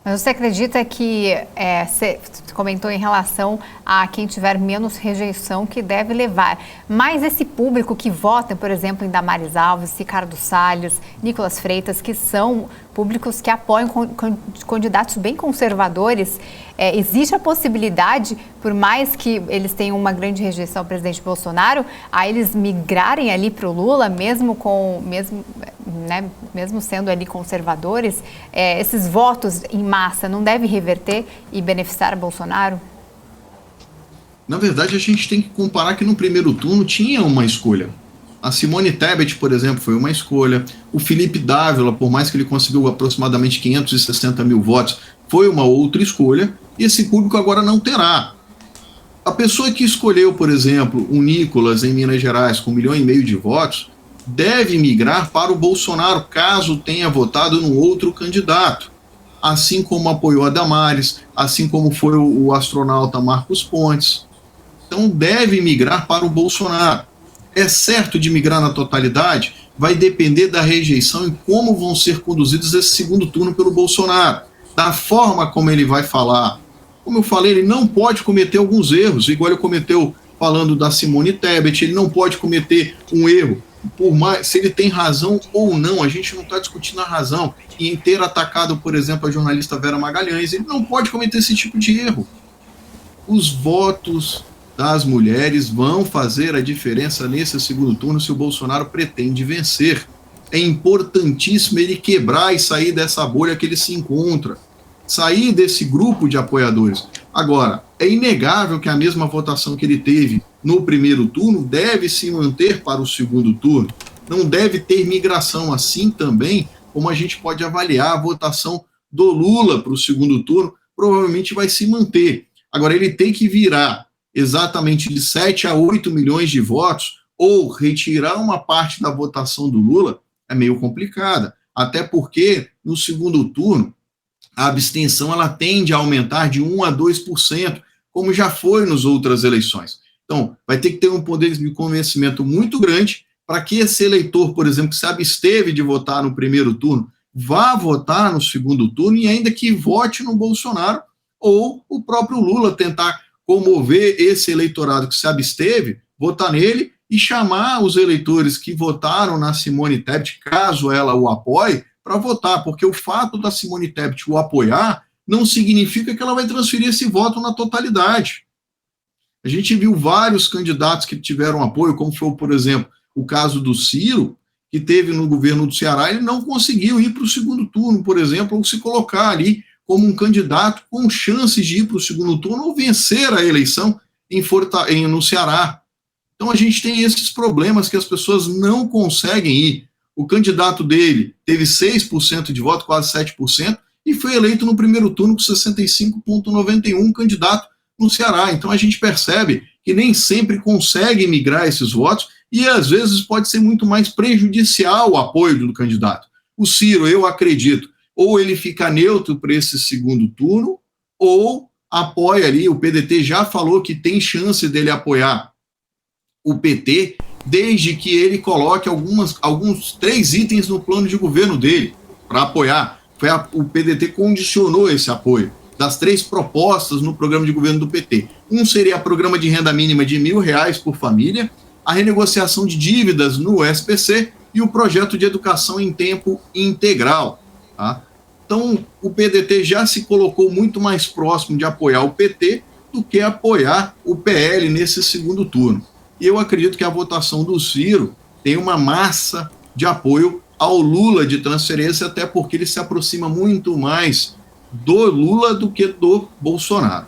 Mas você acredita que, você comentou em relação a quem tiver menos rejeição que deve levar, mas esse público que vota, por exemplo, em Damares Alves, Ricardo Salles, Nicolas Freitas, que são públicos que apoiam candidatos bem conservadores, existe a possibilidade, por mais que eles tenham uma grande rejeição ao presidente Bolsonaro, a eles migrarem ali para o Lula, mesmo sendo ali conservadores, esses votos em massa não devem reverter e beneficiar Bolsonaro? Na verdade, a gente tem que comparar que no primeiro turno tinha uma escolha. A Simone Tebet, por exemplo, foi uma escolha. O Felipe Dávila, por mais que ele conseguiu aproximadamente 560 mil votos, foi uma outra escolha. E esse público agora não terá. A pessoa que escolheu, por exemplo, o Nicolas em Minas Gerais com 1,5 milhão de votos, deve migrar para o Bolsonaro, caso tenha votado num outro candidato. Assim como apoiou a Damares, assim como foi o astronauta Marcos Pontes. Então deve migrar para o Bolsonaro. É certo de migrar na totalidade? Vai depender da rejeição e como vão ser conduzidos esse segundo turno pelo Bolsonaro. Da forma como ele vai falar. Como eu falei, ele não pode cometer alguns erros, igual ele cometeu falando da Simone Tebet, ele não pode cometer um erro. Por mais, se ele tem razão ou não, a gente não está discutindo a razão. E em ter atacado, por exemplo, a jornalista Vera Magalhães, ele não pode cometer esse tipo de erro. Os votos das mulheres vão fazer a diferença nesse segundo turno se o Bolsonaro pretende vencer. É importantíssimo ele quebrar e sair dessa bolha que ele se encontra, sair desse grupo de apoiadores. Agora, é inegável que a mesma votação que ele teve no primeiro turno deve se manter para o segundo turno. Não deve ter migração, assim também como a gente pode avaliar a votação do Lula para o segundo turno, provavelmente vai se manter. Agora, ele tem que virar exatamente de 7 a 8 milhões de votos, ou retirar uma parte da votação do Lula, é meio complicada. Até porque, no segundo turno, a abstenção ela tende a aumentar de 1 a 2%, como já foi nas outras eleições. Então, vai ter que ter um poder de convencimento muito grande para que esse eleitor, por exemplo, que se absteve de votar no primeiro turno, vá votar no segundo turno e ainda que vote no Bolsonaro, ou o próprio Lula tentar comover esse eleitorado que se absteve, votar nele e chamar os eleitores que votaram na Simone Tebet, caso ela o apoie, para votar, porque o fato da Simone Tebet o apoiar não significa que ela vai transferir esse voto na totalidade. A gente viu vários candidatos que tiveram apoio, como foi, por exemplo, o caso do Ciro, que teve no governo do Ceará, ele não conseguiu ir para o segundo turno, por exemplo, ou se colocar ali como um candidato com chances de ir para o segundo turno ou vencer a eleição no Ceará. Então a gente tem esses problemas que as pessoas não conseguem ir. O candidato dele teve 6% de voto, quase 7%, e foi eleito no primeiro turno com 65,91% candidato no Ceará. Então a gente percebe que nem sempre consegue migrar esses votos e às vezes pode ser muito mais prejudicial o apoio do candidato. O Ciro, eu acredito, ou ele fica neutro para esse segundo turno, ou apoia ali, o PDT já falou que tem chance dele apoiar o PT, desde que ele coloque alguns 3 itens no plano de governo dele para apoiar. O PDT condicionou esse apoio das 3 propostas no programa de governo do PT. Um seria o programa de renda mínima de R$1.000 por família, a renegociação de dívidas no SPC e o projeto de educação em tempo integral. Tá? Então, o PDT já se colocou muito mais próximo de apoiar o PT do que apoiar o PL nesse segundo turno. E eu acredito que a votação do Ciro tem uma massa de apoio ao Lula de transferência, até porque ele se aproxima muito mais do Lula do que do Bolsonaro.